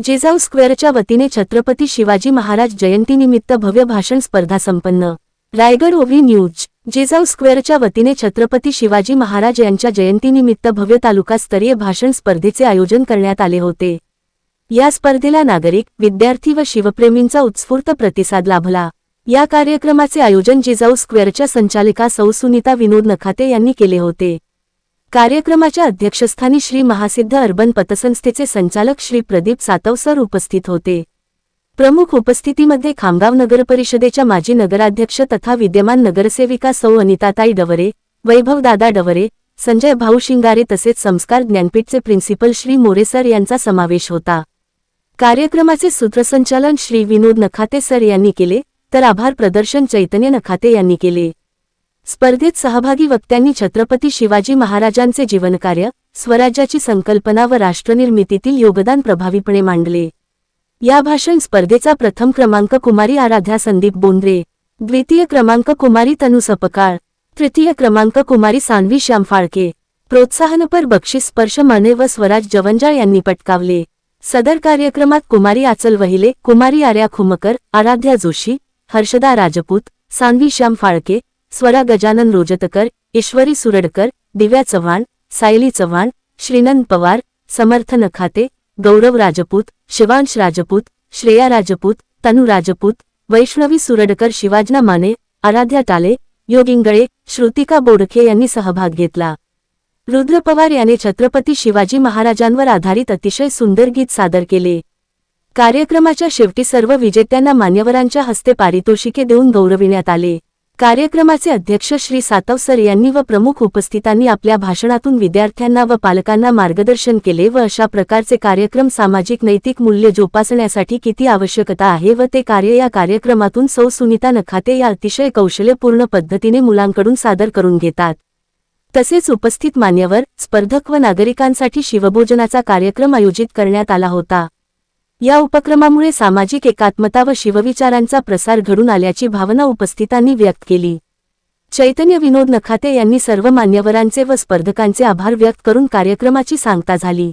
जिजाऊ स्क्वेअरच्या वतीने छत्रपती शिवाजी महाराज जयंतीनिमित्त भव्य भाषण स्पर्धा संपन्न। रायगड ओव्ही न्यूज। जिजाऊ स्क्वेअरच्या वतीने छत्रपती शिवाजी महाराज यांच्या जयंतीनिमित्त भव्य तालुकास्तरीय भाषण स्पर्धेचे आयोजन करण्यात आले होते। या स्पर्धेला नागरिक, विद्यार्थी व शिवप्रेमींचा उत्स्फूर्त प्रतिसाद लाभला। या कार्यक्रमाचे आयोजन जिजाऊ स्क्वेअरच्या संचालिका सौ सुनीता विनोद नखाते यांनी केले होते। कार्यक्रमाच्या अध्यक्षस्थानी श्री महासिद्ध अर्बन पतसंस्थेचे संचालक श्री प्रदीप सातव सर उपस्थित होते। प्रमुख उपस्थितीमध्ये खामगाव नगरपरिषदेच्या माजी नगराध्यक्ष तथा विद्यमान नगरसेविका सौ अनिताताई डवरे, वैभवदादा डवरे, संजय भाऊ शिंगारे तसेच संस्कार ज्ञानपीठचे प्रिन्सिपल श्री मोरे सर यांचा समावेश होता। कार्यक्रमाचे सूत्रसंचालन श्री विनोद नखाते सर यांनी केले, तर आभार प्रदर्शन चैतन्य नखाते यांनी केले। स्पर्धेत सहभागी वक्त्यांनी छत्रपती शिवाजी महाराजांचे जीवनकार्य, स्वराज्याची संकल्पना व राष्ट्रनिर्मितीतील योगदान प्रभावीपणे मांडले। या भाषण स्पर्धेचा प्रथम क्रमांक कुमारी आराध्या संदीप बोंद्रे, द्वितीय क्रमांक कुमारी तनु सपकाळ, तृतीय क्रमांक कुमारी सान्वी श्याम फाळके। प्रोत्साहनपर बक्षीस स्पर्श माने व स्वराज जवंजाळ यांनी पटकावले। सदर कार्यक्रमात कुमारी आचल वहिले, कुमारी आर्या खुमकर, आराध्या जोशी, हर्षदा राजपूत, सान्वी श्याम फाळके, स्वरा गजानन रोजतकर, ईश्वरी सुरडकर, दिव्या चव्हाण, सायली चव्हाण, श्रीनंद पवार, समर्थ नखाते, गौरव राजपूत, शिवांश राजपूत, श्रेया राजपूत, तनु राजपूत, वैष्णवी सुरडकर, शिवाजना माने, आराध्या टाले, योगिंगळे, श्रुतिका बोडखे यांनी सहभाग घेतला। रुद्र पवार याने छत्रपती शिवाजी महाराजांवर आधारित अतिशय सुंदर गीत सादर केले। कार्यक्रमाच्या शेवटी सर्व विजेत्यांना मान्यवरांच्या हस्ते पारितोषिके देऊन गौरविण्यात आले। कार्यक्रमाचे अध्यक्ष श्री सातव सर यांनी व प्रमुख उपस्थितांनी आपल्या भाषणातून विद्यार्थ्यांना व पालकांना मार्गदर्शन केले व अशा प्रकारचे कार्यक्रम सामाजिक नैतिक मूल्य जोपासण्यासाठी किती आवश्यकता आहे व ते कार्य या कार्यक्रमातून सौ सुनीता नखाते या अतिशय कौशल्यपूर्ण पद्धतीने मुलांकडून सादर करून घेतात। तसेच उपस्थित मान्यवर, स्पर्धक व नागरिकांसाठी शिवभोजनाचा कार्यक्रम आयोजित करण्यात आला होता। या उपक्रमामुळे सामाजिक एकात्मता व शिवविचारांचा प्रसार घडून आल्याची भावना उपस्थितांनी व्यक्त केली। चैतन्य विनोद नखाते यांनी सर्व मान्यवरांचे व स्पर्धकांचे आभार व्यक्त करून कार्यक्रमाची सांगता झाली।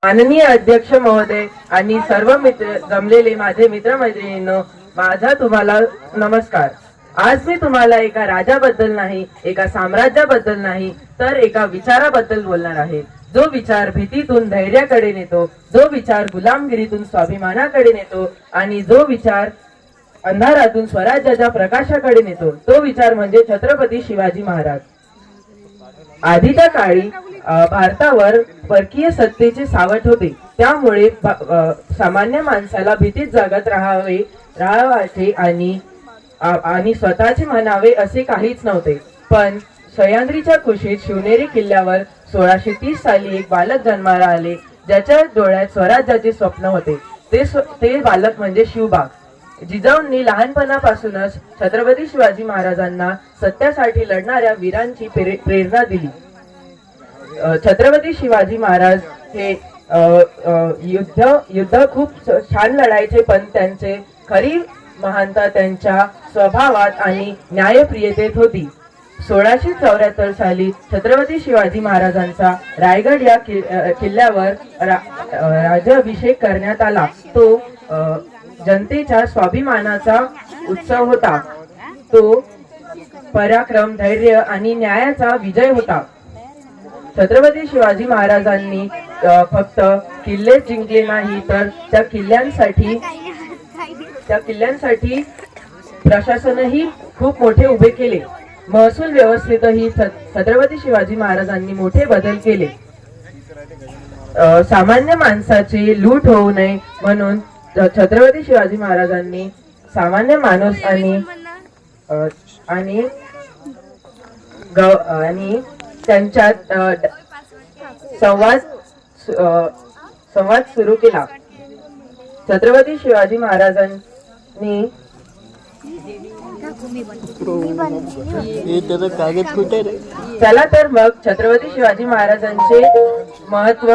माननीय अध्यक्ष महोदय आणि सर्व मित्र जमलेले माझे मित्रमैत्रिणींनो, माझा तुम्हाला नमस्कार। आज मी तुम्हाला एका राजाबद्दल नाही, एका साम्राज्याबद्दल नाही, तर एका विचाराबद्दल बोलणार आहे। जो विचार भीतीतून धैर्याकडे नेतो, जो विचार गुलामगिरीतून स्वाभिमानाकडे नेतो आणि जो विचार अंधारातून स्वराज्याच्या प्रकाशाकडे नेतो, तो विचार म्हणजे छत्रपती शिवाजी महाराज। आधीच्या काळी भारतावर परकीय सत्तेचे सावट होते, त्यामुळे सामान्य माणसाला भीतीत जगत राहावे आणि स्वतःचे म्हणावे असे काहीच नव्हते। पण सह्याद्रीच्या कुशीत शिवनेरी किल्ल्यावर 1630 साली एक बालक जन्माला आले, ज्याच्या डोळ्यात स्वराज्याचे स्वप्न होते. ते बालक म्हणजे शिवबा. जिजाऊंनी लहानपणापासूनच छत्रपती शिवाजी महाराजांना सत्यासाठी लढणाऱ्या वीरांची प्रेरणा दिली. छत्रपती शिवाजी महाराज हे युद्ध खूप छान लढायचे, पण त्यांचे खरी महानता त्यांच्या स्वभावात आणि न्यायप्रियतेत होती. 1674 साली छत्रपती शिवाजी महाराजांचा रायगड या किल्ल्यावर राज्याभिषेक करण्यात आला. तो जनतेच्या स्वाभिमानाचा उत्सव होता. तो पराक्रम, धैर्य आणि न्यायाचा विजय होता. छत्रपती शिवाजी महाराजांनी फक्त किल्ले जिंकले नाही, तर त्या किल्ल्यांसाठी प्रशासनही खूप मोठे उभे केले. महसूल व्यवस्थेतही छत्रपती शिवाजी महाराजांनी मोठे बदल केले. सामान्य माणसाची लूट होऊ नये म्हणून छत्रपती शिवाजी महाराजांनी सामान्य माणूस आणि त्यांच्यात संवाद सुरू केला. छत्रपती शिवाजी महाराजांनी चला तर मग छत्रपती शिवाजी महाराजांचे महत्व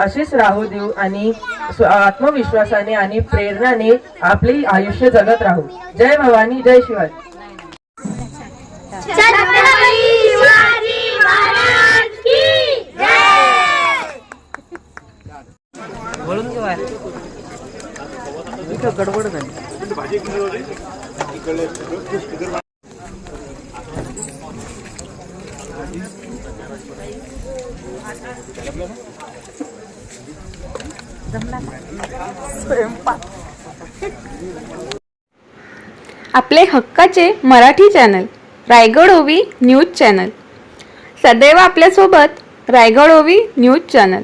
असेच राहू देऊ आणि आत्मविश्वासाने आणि प्रेरणाने आपले आयुष्य जगत राहू. जय भवानी, जय शिवाजी. गडबड झाली. आपले हक्काचे मराठी चॅनल रायगड ओवी न्यूज चॅनल सदैव आपल्यासोबत. रायगड ओवी न्यूज चॅनल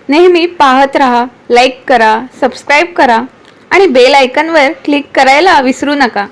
नेहमी पाहत रहा. लाईक करा, सबस्क्राईब करा आणि बेल आयकॉनवर क्लिक करायला विसरू नका.